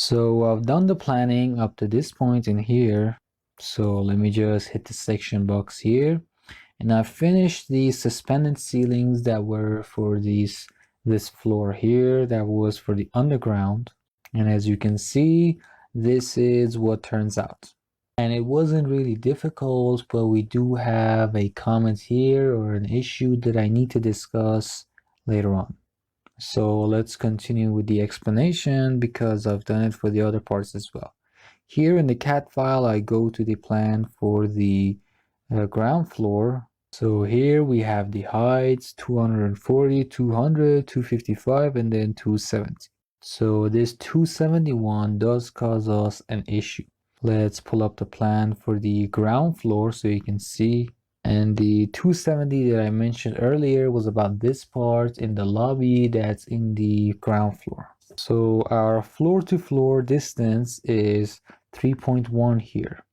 So I've done the planning up to this point in here. So let me just hit the section box here. And I finished the suspended ceilings that were for this floor here that was for the underground. And as you can see, this is what turns out. And it wasn't really difficult, but we do have a comment here or an issue that I need to discuss later on. So let's continue with the explanation because I've done it for the other parts as well. Here in the CAD file, I go to the plan for the ground floor. So here we have the heights 240, 200, 255, and then 270. So this 271 does cause us an issue. Let's pull up the plan for the ground floor so you can see. And the 270 that I mentioned earlier was about this part in the lobby that's in the ground floor. So our floor to floor distance is 3.1 here.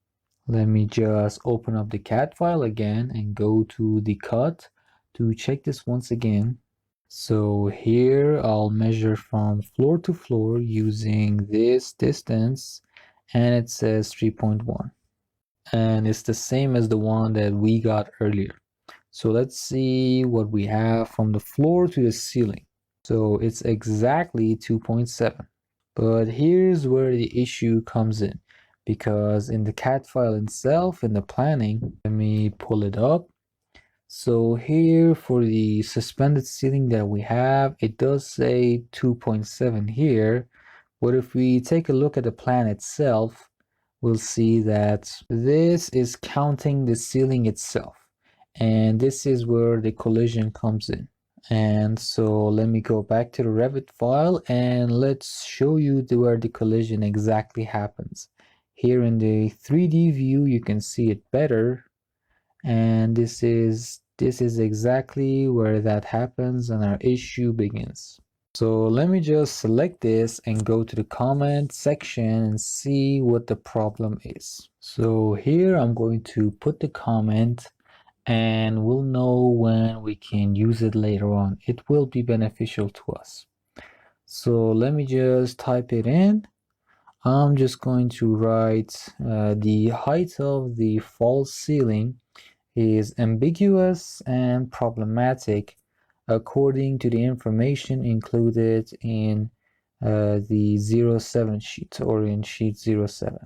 Let me just open up the CAD file again and go to the cut to check this once again. So here I'll measure from floor to floor using this distance, and it says 3.1. And it's the same as the one that we got earlier. So let's see what we have from the floor to the ceiling. So it's exactly 2.7. But here's where the issue comes in, because in the CAD file itself, in the planning, let me pull it up. So here for the suspended ceiling that we have, it does say 2.7 here. But if we take a look at the plan itself, we'll see that this is counting the ceiling itself. And this is where the collision comes in. And so let me go back to the Revit file and let's show you where the collision exactly happens. Here in the 3D view, you can see it better. And this is exactly where that happens and our issue begins. So let me just select this and go to the comment section and see what the problem is. So here I'm going to put the comment and we'll know when we can use it later on. It will be beneficial to us. So let me just type it in. I'm just going to write the height of the false ceiling is ambiguous and problematic according to the information included in the 07 sheet or in sheet 07.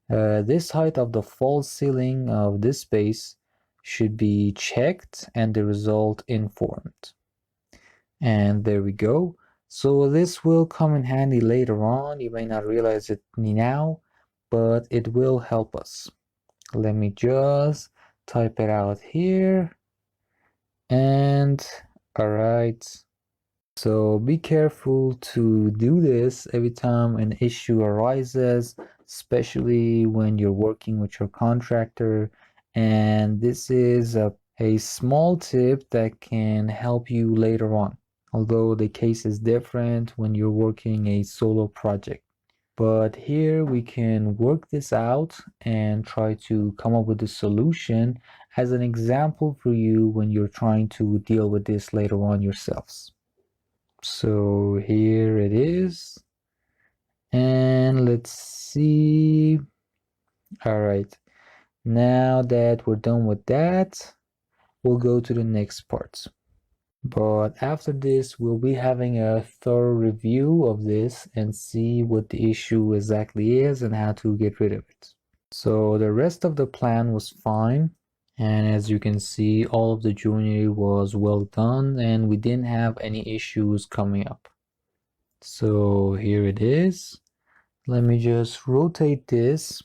This height of the false ceiling of this space should be checked and the result informed. And there we go. So this will come in handy later on. You may not realize it now, but it will help us. Let me just type it out here. And all right. So be careful to do this every time an issue arises, especially when you're working with your contractor. And this is a small tip that can help you later on, although the case is different when you're working a solo project. But here we can work this out and try to come up with a solution as an example for you when you're trying to deal with this later on yourselves. So here it is. And let's see. All right. Now that we're done with that, we'll go to the next part. But after this, we'll be having a thorough review of this and see what the issue exactly is and how to get rid of it. So the rest of the plan was fine. And as you can see, all of the joinery was well done and we didn't have any issues coming up. So here it is. Let me just rotate this.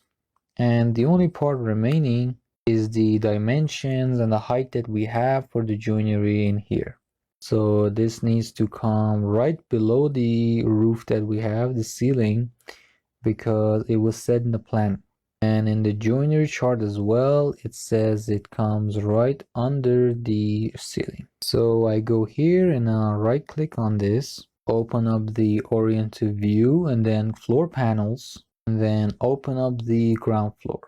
And the only part remaining is the dimensions and the height that we have for the joinery in here. So this needs to come right below the roof that we have, the ceiling, because it was set in the plan. And in the joinery chart as well, it says it comes right under the ceiling. So I go here and I'll right click on this, open up the orient to view and then floor panels, and then open up the ground floor.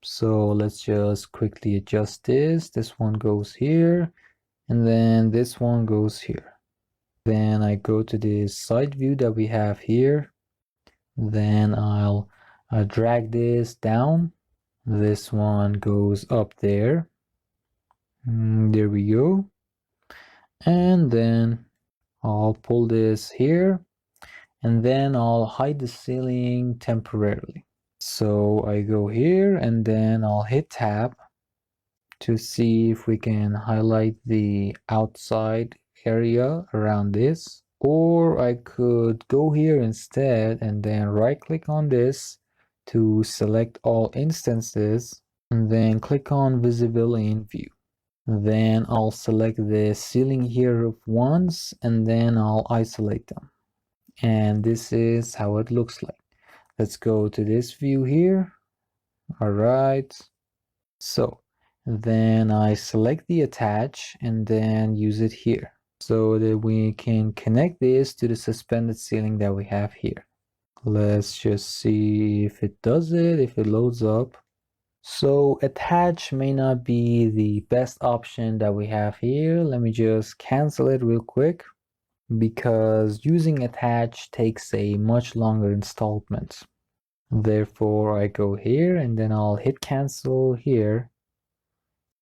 So let's just quickly adjust this. This one goes here. And then this one goes here. Then I go to the side view that we have here. Then I'll drag this down. This one goes up there. There we go. And then I'll pull this here, and then I'll hide the ceiling temporarily. So I go here and then I'll hit tab to see if we can highlight the outside area around this. Or I could go here instead and then right click on this to select all instances and then click on visible in view. Then I'll select the ceiling here once and then I'll isolate them. And this is how it looks like. Let's go to this view here. All right. So then I select the attach and then use it here so that we can connect this to the suspended ceiling that we have here. Let's just see if it does it, if it loads up. So attach may not be the best option that we have here. Let me just cancel it real quick because using attach takes a much longer installment. Therefore, I go here and then I'll hit cancel here.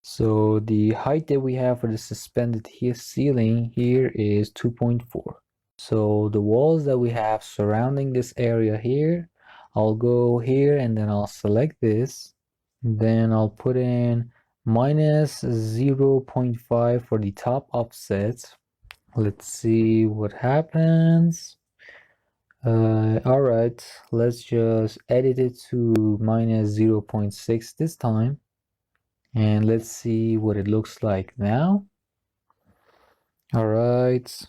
So the height that we have for the suspended ceiling here is 2.4. So the walls that we have surrounding this area here, I'll go here and then I'll select this. Then I'll put in minus 0.5 for the top offset. Let's see what happens. All right, let's just edit it to minus 0.6 this time. And let's see what it looks like now. All right,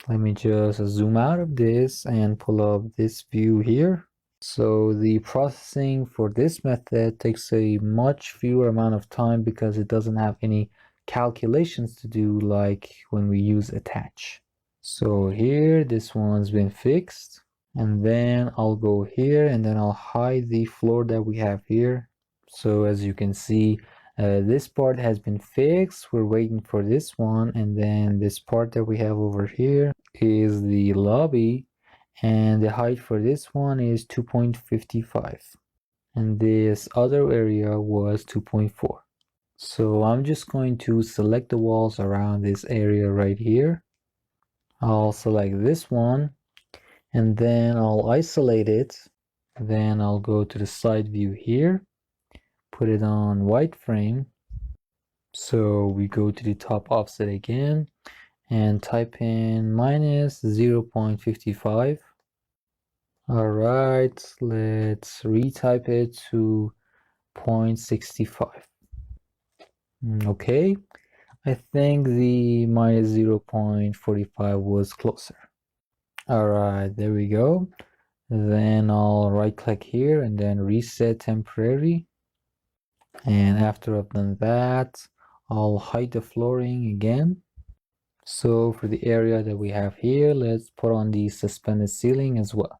let me just zoom out of this and pull up this view here. So the processing for this method takes a much fewer amount of time because it doesn't have any calculations to do like when we use attach. So here, this one's been fixed. And then I'll go here and then I'll hide the floor that we have here. So as you can see, this part has been fixed. We're waiting for this one. And then this part that we have over here is the lobby. And the height for this one is 2.55. And this other area was 2.4. So I'm just going to select the walls around this area right here. I'll select this one and then I'll isolate it. Then I'll go to the side view here, put it on white frame. So we go to the top offset again and type in minus 0.55. All right, let's retype it to 0.65. Okay, I think the minus 0.45 was closer. All right, there we go. Then I'll right click here and then reset temporary. And after I've done that, I'll hide the flooring again. So for the area that we have here, let's put on the suspended ceiling as well.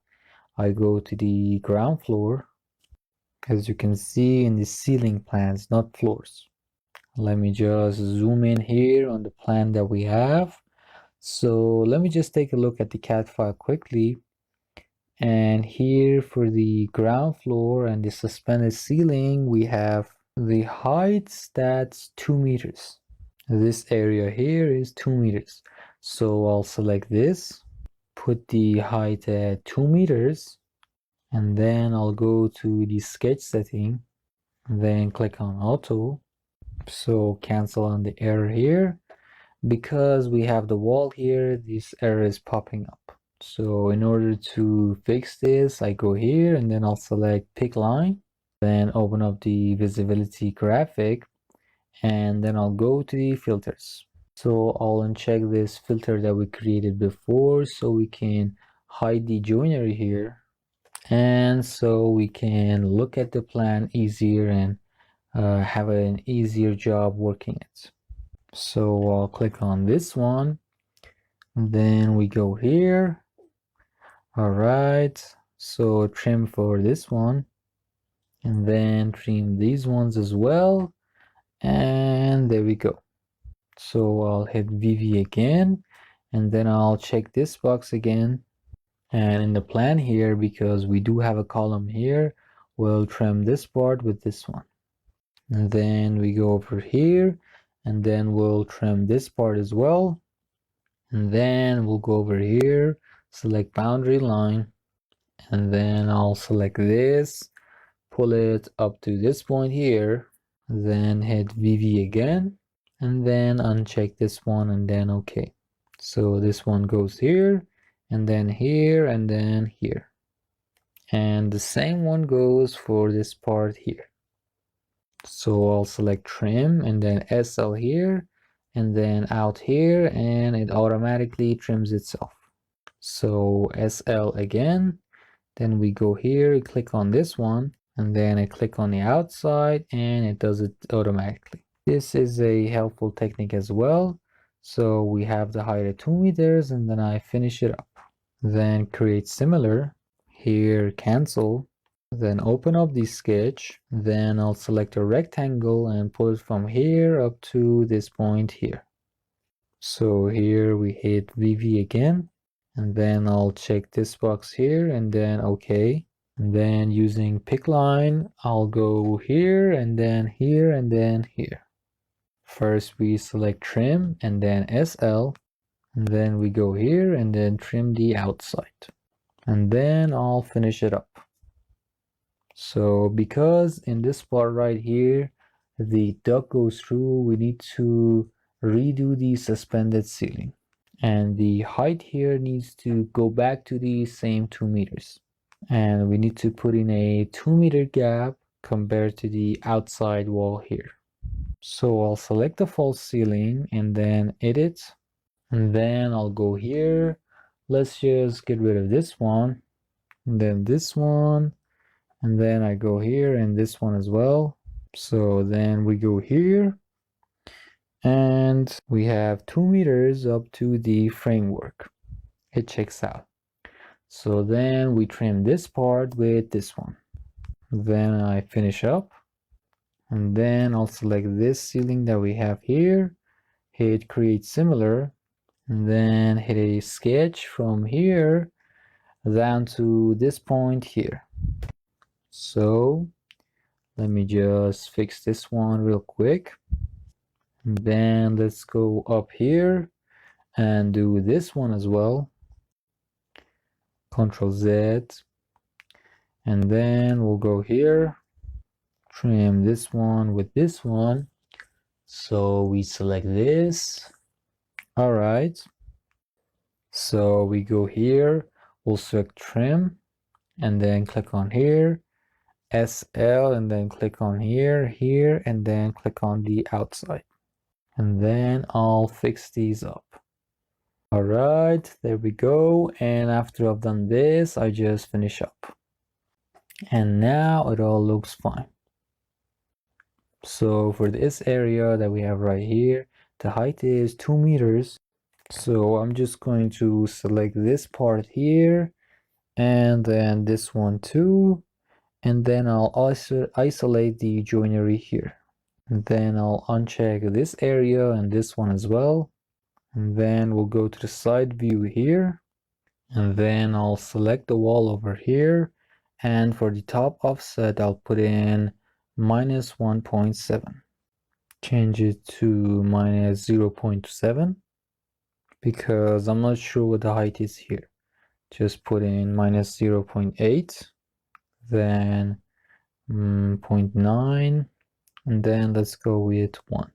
I go to the ground floor. As you can see in the ceiling plans, not floors. Let me just zoom in here on the plan that we have. So let me just take a look at the CAD file quickly. And here for the ground floor and the suspended ceiling, we have the height that's 2 meters. This area here is 2 meters. So I'll select this, put the height at 2 meters, and then I'll go to the sketch setting, then click on auto. So cancel on the error here. Because we have the wall here, this error is popping up. So in order to fix this, I go here and then I'll select pick line, then open up the visibility graphic, and then I'll go to the filters. So I'll uncheck this filter that we created before so we can hide the joinery here. And so we can look at the plan easier and have an easier job working it. So I'll click on this one, then we go here. All right, so trim for this one, and then trim these ones as well, and there we go. So I'll hit VV again, and then I'll check this box again, And in the plan here, because we do have a column here, we'll trim this part with this one. And then we go over here, and then we'll trim this part as well. And then we'll go over here, select boundary line, and then I'll select this, pull it up to this point here, then hit VV again, and then uncheck this one, and then OK. So this one goes here, and then here, and then here. And the same one goes for this part here. So I'll select trim and then SL here and then out here, and it automatically trims itself. So SL again, then we go here, click on this one, and then I click on the outside and it does it automatically. This is a helpful technique as well. So we have the height at 2 meters, and then I finish it up. Then create similar, here cancel, then open up the sketch, then I'll select a rectangle and pull it from here up to this point here. So here we hit VV again, and then I'll check this box here and then OK. And then using pick line, I'll go here and then here and then here. First we select trim and then SL, and then we go here and then trim the outside. And then I'll finish it up. So because in this part right here, the duct goes through, we need to redo the suspended ceiling. And the height here needs to go back to the same 2 meters. And we need to put in a 2-meter gap compared to the outside wall here. So I'll select the false ceiling and then edit. And then I'll go here. Let's just get rid of this one. And then this one. And then I go here and this one as well. So then we go here. And we have 2 meters up to the framework. It checks out. So then we trim this part with this one. Then I finish up. And then I'll select this ceiling that we have here. Hit create similar. And then hit a sketch from here down to this point here. So let me just fix this one real quick. And then let's go up here and do this one as well. Ctrl Z. And then we'll go here, trim this one with this one. So we select this. All right. So we go here, we'll select trim and then click on here, SL, and then click on here, here, and then click on the outside. And then I'll fix these up. All right, there we go. And after I've done this, I just finish up. And now it all looks fine. So for this area that we have right here, the height is 2 meters. So I'm just going to select this part here and then this one too. And then I'll also isolate the joinery here. And then I'll uncheck this area and this one as well. And then we'll go to the side view here. And then I'll select the wall over here. And for the top offset, I'll put in minus 1.7. Change it to minus 0.7 because I'm not sure what the height is here. Just put in minus 0.8, then 0.9, and then let's go with 1.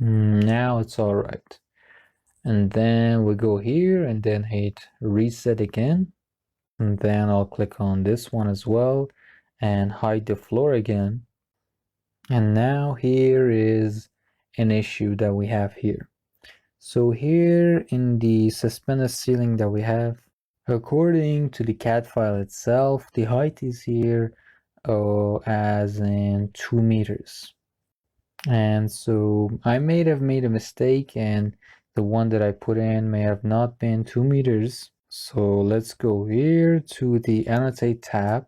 Now it's all right. And then we go here and then hit reset again. And then I'll click on this one as well and hide the floor again. And now here is an issue that we have here. So here in the suspended ceiling that we have, according to the CAD file itself, the height is here as in 2 meters. And so I may have made a mistake and the one that I put in may have not been 2 meters. So let's go here to the annotate tab